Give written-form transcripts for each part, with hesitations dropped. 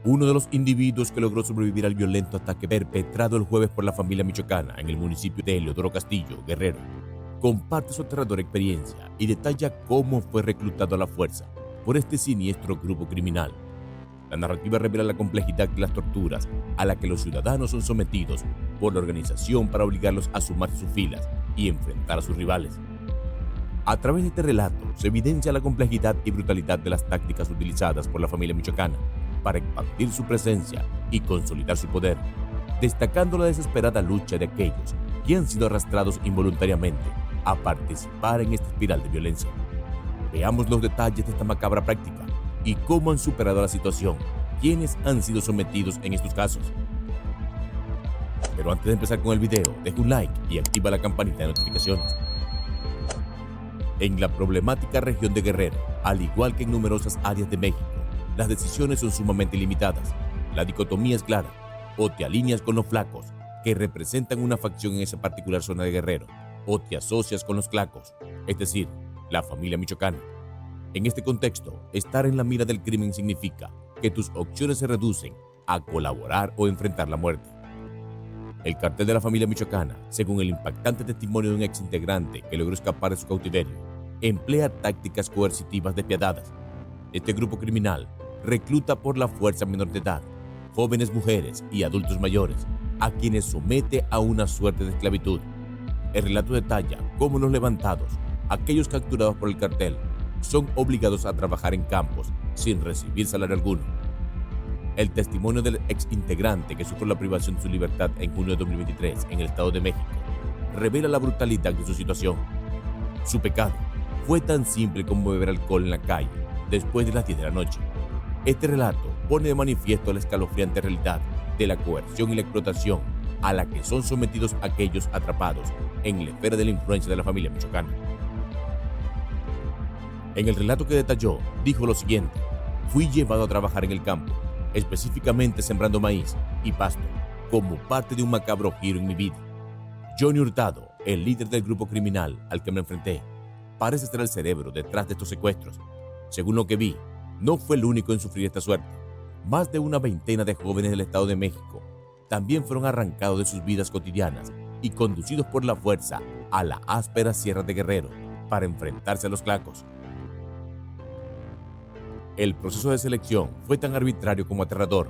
Uno de los individuos que logró sobrevivir al violento ataque perpetrado el jueves por la familia michoacana en el municipio de Eleodoro Castillo, Guerrero, comparte su aterradora experiencia y detalla cómo fue reclutado a la fuerza por este siniestro grupo criminal. La narrativa revela la complejidad de las torturas a las que los ciudadanos son sometidos por la organización para obligarlos a sumarse a sus filas y enfrentar a sus rivales. A través de este relato se evidencia la complejidad y brutalidad de las tácticas utilizadas por la familia michoacana para expandir su presencia y consolidar su poder, destacando la desesperada lucha de aquellos que han sido arrastrados involuntariamente a participar en esta espiral de violencia. Veamos los detalles de esta macabra práctica y cómo han superado la situación quienes han sido sometidos en estos casos. Pero antes de empezar con el video, deja un like y activa la campanita de notificaciones. En la problemática región de Guerrero, al igual que en numerosas áreas de México, las decisiones son sumamente limitadas. La dicotomía es clara: o te alineas con los flacos, que representan una facción en esa particular zona de Guerrero, o te asocias con los clacos, es decir, la familia michoacana. En este contexto, estar en la mira del crimen significa que tus opciones se reducen a colaborar o enfrentar la muerte. El cartel de la familia michoacana, según el impactante testimonio de un ex integrante que logró escapar de su cautiverio, emplea tácticas coercitivas despiadadas. Este grupo criminal recluta por la fuerza menor de edad, jóvenes mujeres y adultos mayores, a quienes somete a una suerte de esclavitud. El relato detalla cómo los levantados, aquellos capturados por el cartel, son obligados a trabajar en campos sin recibir salario alguno. El testimonio del ex integrante que sufrió la privación de su libertad en junio de 2023 en el Estado de México revela la brutalidad de su situación. Su pecado fue tan simple como beber alcohol en la calle después de las 10 de la noche. Este relato pone de manifiesto la escalofriante realidad de la coerción y la explotación a la que son sometidos aquellos atrapados en la esfera de la influencia de la familia michoacana. En el relato que detalló, dijo lo siguiente: fui llevado a trabajar en el campo, específicamente sembrando maíz y pasto, como parte de un macabro giro en mi vida. Johnny Hurtado, el líder del grupo criminal al que me enfrenté, parece ser el cerebro detrás de estos secuestros. Según lo que vi, no fue el único en sufrir esta suerte. Más de una veintena de jóvenes del Estado de México también fueron arrancados de sus vidas cotidianas y conducidos por la fuerza a la áspera Sierra de Guerrero para enfrentarse a los clacos. El proceso de selección fue tan arbitrario como aterrador.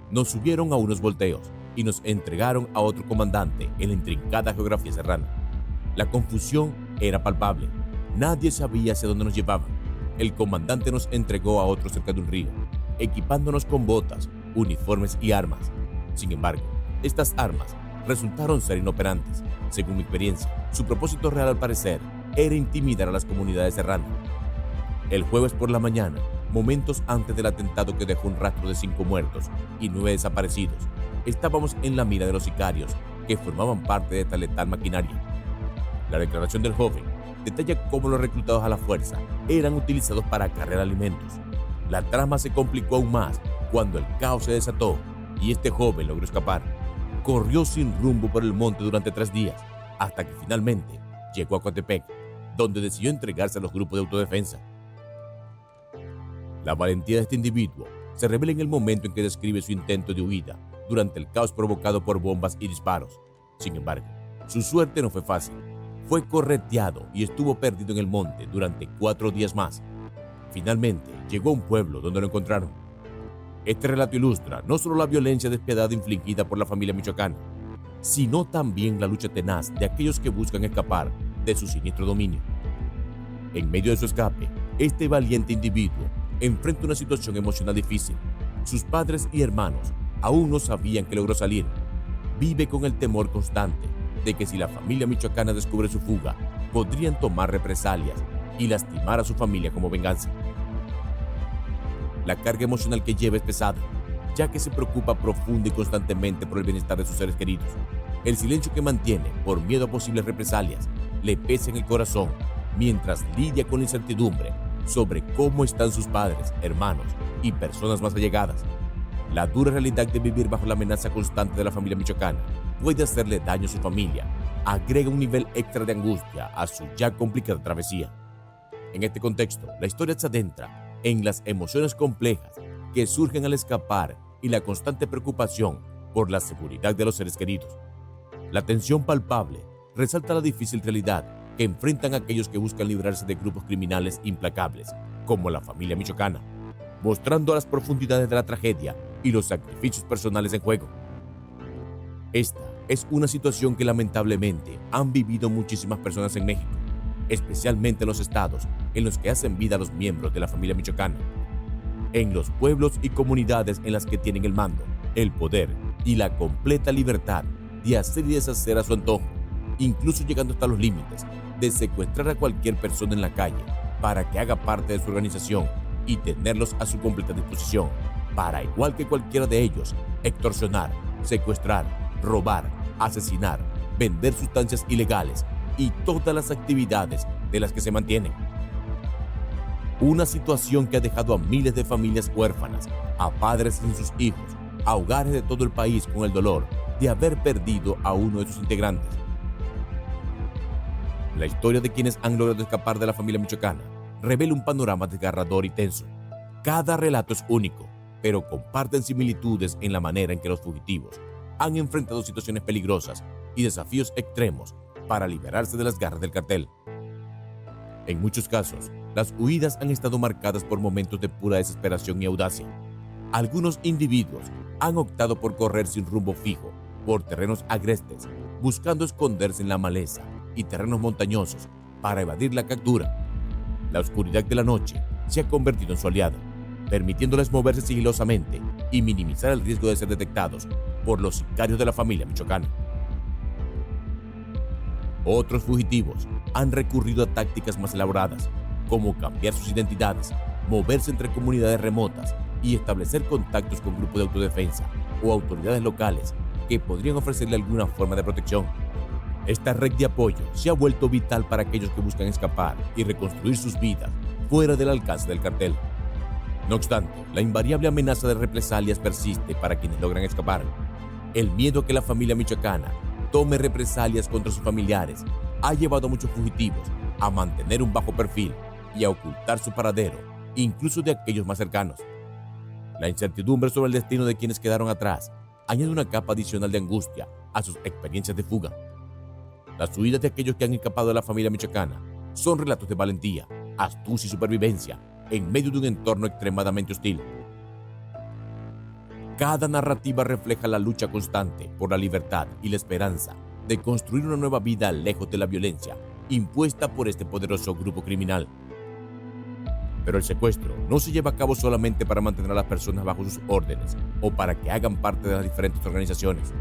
Nos subieron a unos volteos y nos entregaron a otro comandante en la intrincada geografía serrana. La confusión era palpable. Nadie sabía hacia dónde nos llevaban. El comandante nos entregó a otro cerca de un río, equipándonos con botas, uniformes y armas. Sin embargo, estas armas resultaron ser inoperantes. Según mi experiencia, su propósito real al parecer era intimidar a las comunidades serranas. El jueves por la mañana, momentos antes del atentado que dejó un rastro de 5 muertos y 9 desaparecidos, estábamos en la mira de los sicarios que formaban parte de esta letal maquinaria. La declaración del joven detalla cómo los reclutados a la fuerza eran utilizados para acarrear alimentos. La trama se complicó aún más cuando el caos se desató y este joven logró escapar. Corrió sin rumbo por el monte durante 3 días, hasta que finalmente llegó a Coatepec, donde decidió entregarse a los grupos de autodefensa. La valentía de este individuo se revela en el momento en que describe su intento de huida durante el caos provocado por bombas y disparos. Sin embargo, su suerte no fue fácil. Fue correteado y estuvo perdido en el monte durante 4 días más. Finalmente, llegó a un pueblo donde lo encontraron. Este relato ilustra no solo la violencia despiadada infligida por la familia michoacana, sino también la lucha tenaz de aquellos que buscan escapar de su siniestro dominio. En medio de su escape, este valiente individuo enfrenta una situación emocional difícil. Sus padres y hermanos aún no sabían que logró salir. Vive con el temor constante de que si la familia michoacana descubre su fuga, podrían tomar represalias y lastimar a su familia como venganza. La carga emocional que lleva es pesada, ya que se preocupa profunda y constantemente por el bienestar de sus seres queridos. El silencio que mantiene por miedo a posibles represalias le pesa en el corazón mientras lidia con la incertidumbre sobre cómo están sus padres, hermanos y personas más allegadas. La dura realidad de vivir bajo la amenaza constante de la familia michoacana puede hacerle daño a su familia, agrega un nivel extra de angustia a su ya complicada travesía. En este contexto, la historia se adentra en las emociones complejas que surgen al escapar y la constante preocupación por la seguridad de los seres queridos. La tensión palpable resalta la difícil realidad que enfrentan aquellos que buscan librarse de grupos criminales implacables, como la familia michoacana, mostrando las profundidades de la tragedia y los sacrificios personales en juego. Esta es una situación que lamentablemente han vivido muchísimas personas en México, especialmente en los estados en los que hacen vida los miembros de la familia michoacana, en los pueblos y comunidades en las que tienen el mando, el poder y la completa libertad de hacer y deshacer a su antojo, incluso llegando hasta los límites de secuestrar a cualquier persona en la calle para que haga parte de su organización y tenerlos a su completa disposición para, igual que cualquiera de ellos, extorsionar, secuestrar, robar, asesinar, vender sustancias ilegales y todas las actividades de las que se mantienen. Una situación que ha dejado a miles de familias huérfanas, a padres sin sus hijos, a hogares de todo el país con el dolor de haber perdido a uno de sus integrantes. La historia de quienes han logrado escapar de la familia michoacana revela un panorama desgarrador y tenso. Cada relato es único, pero comparten similitudes en la manera en que los fugitivos han enfrentado situaciones peligrosas y desafíos extremos para liberarse de las garras del cartel. En muchos casos, las huidas han estado marcadas por momentos de pura desesperación y audacia. Algunos individuos han optado por correr sin rumbo fijo, por terrenos agrestes, buscando esconderse en la maleza y terrenos montañosos para evadir la captura. La oscuridad de la noche se ha convertido en su aliado, permitiéndoles moverse sigilosamente y minimizar el riesgo de ser detectados por los sicarios de la familia michoacana. Otros fugitivos han recurrido a tácticas más elaboradas, como cambiar sus identidades, moverse entre comunidades remotas y establecer contactos con grupos de autodefensa o autoridades locales que podrían ofrecerle alguna forma de protección. Esta red de apoyo se ha vuelto vital para aquellos que buscan escapar y reconstruir sus vidas fuera del alcance del cartel. No obstante, la invariable amenaza de represalias persiste para quienes logran escapar. El miedo a que la familia michoacana tome represalias contra sus familiares ha llevado a muchos fugitivos a mantener un bajo perfil y a ocultar su paradero, incluso de aquellos más cercanos. La incertidumbre sobre el destino de quienes quedaron atrás añade una capa adicional de angustia a sus experiencias de fuga. Las huidas de aquellos que han escapado de la familia michoacana son relatos de valentía, astucia y supervivencia en medio de un entorno extremadamente hostil. Cada narrativa refleja la lucha constante por la libertad y la esperanza de construir una nueva vida lejos de la violencia impuesta por este poderoso grupo criminal. Pero el secuestro no se lleva a cabo solamente para mantener a las personas bajo sus órdenes o para que hagan parte de las diferentes organizaciones.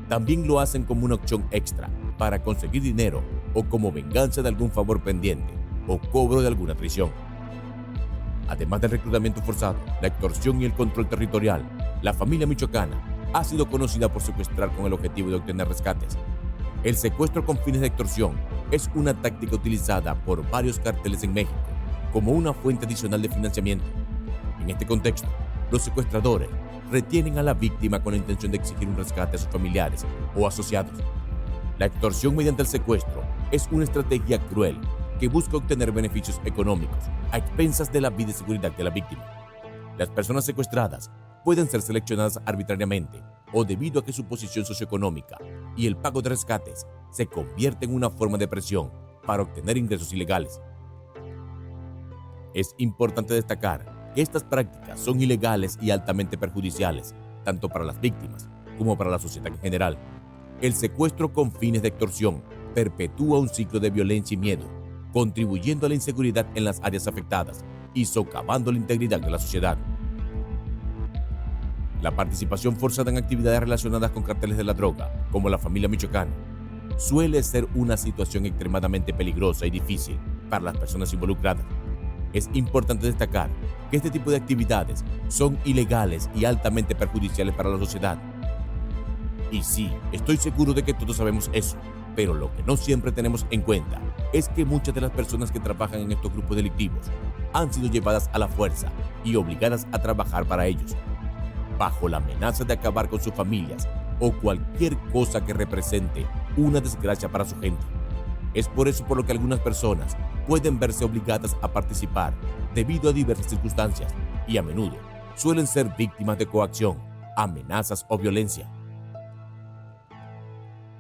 También lo hacen como una opción extra para conseguir dinero o como venganza de algún favor pendiente o cobro de alguna traición. Además del reclutamiento forzado, la extorsión y el control territorial, la familia michoacana ha sido conocida por secuestrar con el objetivo de obtener rescates. El secuestro con fines de extorsión es una táctica utilizada por varios carteles en México como una fuente adicional de financiamiento. En este contexto, los secuestradores retienen a la víctima con la intención de exigir un rescate a sus familiares o asociados. La extorsión mediante el secuestro es una estrategia cruel que busca obtener beneficios económicos a expensas de la vida y seguridad de la víctima. Las personas secuestradas pueden ser seleccionadas arbitrariamente o debido a que su posición socioeconómica y el pago de rescates se convierte en una forma de presión para obtener ingresos ilegales. Es importante destacar que estas prácticas son ilegales y altamente perjudiciales, tanto para las víctimas como para la sociedad en general. El secuestro con fines de extorsión perpetúa un ciclo de violencia y miedo, contribuyendo a la inseguridad en las áreas afectadas y socavando la integridad de la sociedad. La participación forzada en actividades relacionadas con carteles de la droga, como la familia michoacana, suele ser una situación extremadamente peligrosa y difícil para las personas involucradas. Es importante destacar que este tipo de actividades son ilegales y altamente perjudiciales para la sociedad. Y sí, estoy seguro de que todos sabemos eso, pero lo que no siempre tenemos en cuenta es que muchas de las personas que trabajan en estos grupos delictivos han sido llevadas a la fuerza y obligadas a trabajar para ellos, bajo la amenaza de acabar con sus familias o cualquier cosa que represente una desgracia para su gente. Es por eso por lo que algunas personas pueden verse obligadas a participar debido a diversas circunstancias y a menudo suelen ser víctimas de coacción, amenazas o violencia.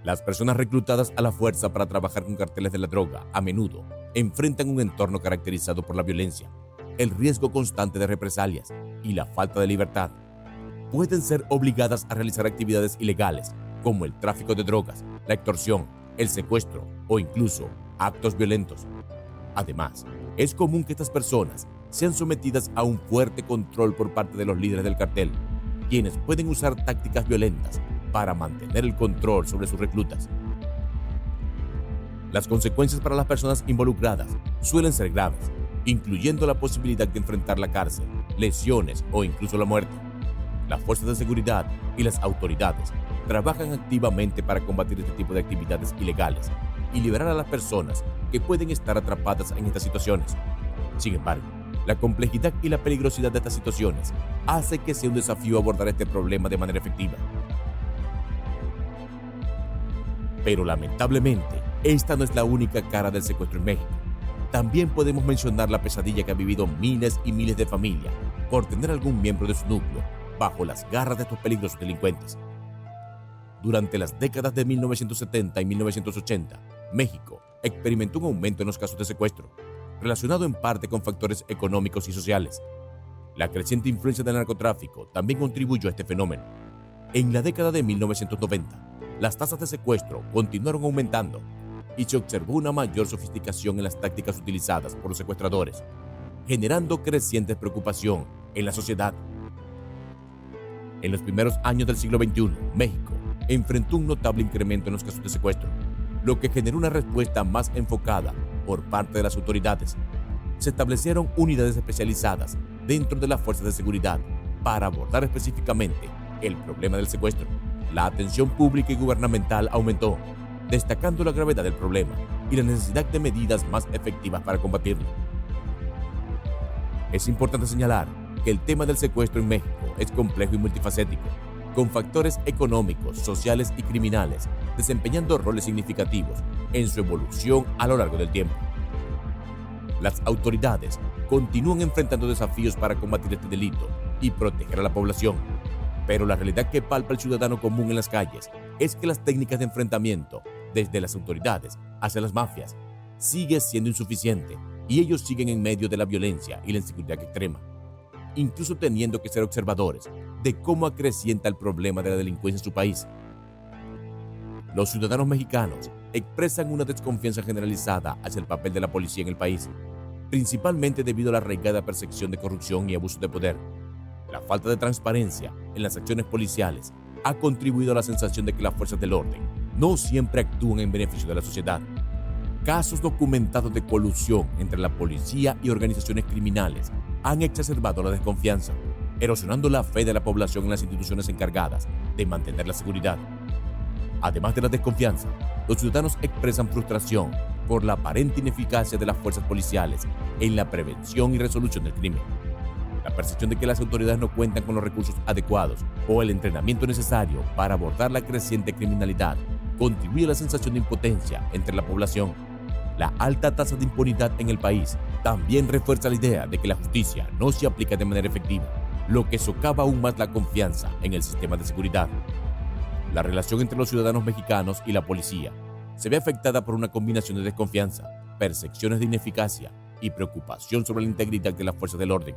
Las personas reclutadas a la fuerza para trabajar con carteles de la droga a menudo enfrentan un entorno caracterizado por la violencia, el riesgo constante de represalias y la falta de libertad. Pueden ser obligadas a realizar actividades ilegales como el tráfico de drogas, la extorsión, el secuestro o incluso actos violentos. Además, es común que estas personas sean sometidas a un fuerte control por parte de los líderes del cartel, quienes pueden usar tácticas violentas para mantener el control sobre sus reclutas. Las consecuencias para las personas involucradas suelen ser graves, incluyendo la posibilidad de enfrentar la cárcel, lesiones o incluso la muerte. Las fuerzas de seguridad y las autoridades trabajan activamente para combatir este tipo de actividades ilegales y liberar a las personas que pueden estar atrapadas en estas situaciones. Sin embargo, la complejidad y la peligrosidad de estas situaciones hace que sea un desafío abordar este problema de manera efectiva. Pero lamentablemente, esta no es la única cara del secuestro en México. También podemos mencionar la pesadilla que han vivido miles y miles de familias por tener algún miembro de su núcleo bajo las garras de estos peligrosos delincuentes. Durante las décadas de 1970 y 1980, México experimentó un aumento en los casos de secuestro, relacionado en parte con factores económicos y sociales. La creciente influencia del narcotráfico también contribuyó a este fenómeno. En la década de 1990, las tasas de secuestro continuaron aumentando y se observó una mayor sofisticación en las tácticas utilizadas por los secuestradores, generando creciente preocupación en la sociedad. En los primeros años del siglo XXI, México enfrentó un notable incremento en los casos de secuestro, lo que generó una respuesta más enfocada por parte de las autoridades. Se establecieron unidades especializadas dentro de las fuerzas de seguridad para abordar específicamente el problema del secuestro. La atención pública y gubernamental aumentó, destacando la gravedad del problema y la necesidad de medidas más efectivas para combatirlo. Es importante señalar que el tema del secuestro en México es complejo y multifacético, con factores económicos, sociales y criminales desempeñando roles significativos en su evolución a lo largo del tiempo. Las autoridades continúan enfrentando desafíos para combatir este delito y proteger a la población, pero la realidad que palpa el ciudadano común en las calles es que las técnicas de enfrentamiento, desde las autoridades hacia las mafias, sigue siendo insuficiente y ellos siguen en medio de la violencia y la inseguridad extrema, incluso teniendo que ser observadores de cómo acrecienta el problema de la delincuencia en su país. Los ciudadanos mexicanos expresan una desconfianza generalizada hacia el papel de la policía en el país, principalmente debido a la arraigada percepción de corrupción y abuso de poder. La falta de transparencia en las acciones policiales ha contribuido a la sensación de que las fuerzas del orden no siempre actúan en beneficio de la sociedad. Casos documentados de colusión entre la policía y organizaciones criminales han exacerbado la desconfianza, erosionando la fe de la población en las instituciones encargadas de mantener la seguridad. Además de la desconfianza, los ciudadanos expresan frustración por la aparente ineficacia de las fuerzas policiales en la prevención y resolución del crimen. La percepción de que las autoridades no cuentan con los recursos adecuados o el entrenamiento necesario para abordar la creciente criminalidad contribuye a la sensación de impotencia entre la población. La alta tasa de impunidad en el país también refuerza la idea de que la justicia no se aplica de manera efectiva, lo que socava aún más la confianza en el sistema de seguridad. La relación entre los ciudadanos mexicanos y la policía se ve afectada por una combinación de desconfianza, percepciones de ineficacia y preocupación sobre la integridad de las fuerzas del orden.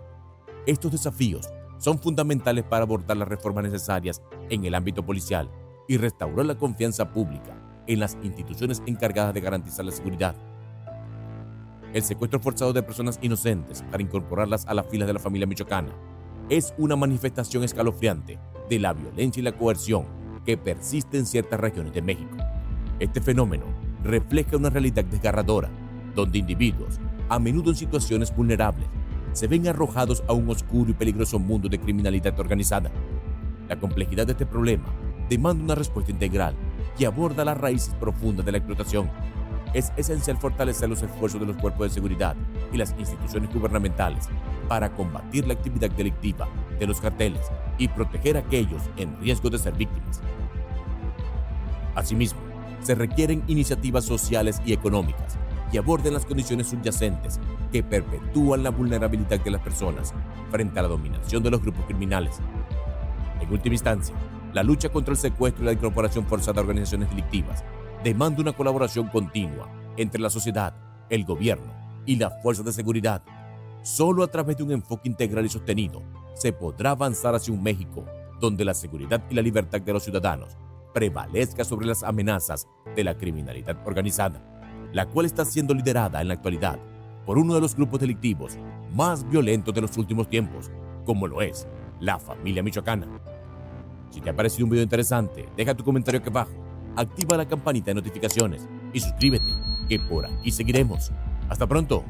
Estos desafíos son fundamentales para abordar las reformas necesarias en el ámbito policial y restaurar la confianza pública en las instituciones encargadas de garantizar la seguridad. El secuestro forzado de personas inocentes para incorporarlas a las filas de la familia michoacana es una manifestación escalofriante de la violencia y la coerción que persiste en ciertas regiones de México. Este fenómeno refleja una realidad desgarradora, donde individuos, a menudo en situaciones vulnerables, se ven arrojados a un oscuro y peligroso mundo de criminalidad organizada. La complejidad de este problema demanda una respuesta integral que aborda las raíces profundas de la explotación. Es esencial fortalecer los esfuerzos de los cuerpos de seguridad y las instituciones gubernamentales para combatir la actividad delictiva de los carteles y proteger a aquellos en riesgo de ser víctimas. Asimismo, se requieren iniciativas sociales y económicas que aborden las condiciones subyacentes que perpetúan la vulnerabilidad de las personas frente a la dominación de los grupos criminales. En última instancia, la lucha contra el secuestro y la incorporación forzada a organizaciones delictivas demanda una colaboración continua entre la sociedad, el gobierno y las fuerzas de seguridad. Solo a través de un enfoque integral y sostenido se podrá avanzar hacia un México donde la seguridad y la libertad de los ciudadanos prevalezca sobre las amenazas de la criminalidad organizada, la cual está siendo liderada en la actualidad por uno de los grupos delictivos más violentos de los últimos tiempos, como lo es la familia michoacana. Si te ha parecido un video interesante, deja tu comentario aquí abajo, activa la campanita de notificaciones y suscríbete, que por aquí seguiremos. Hasta pronto.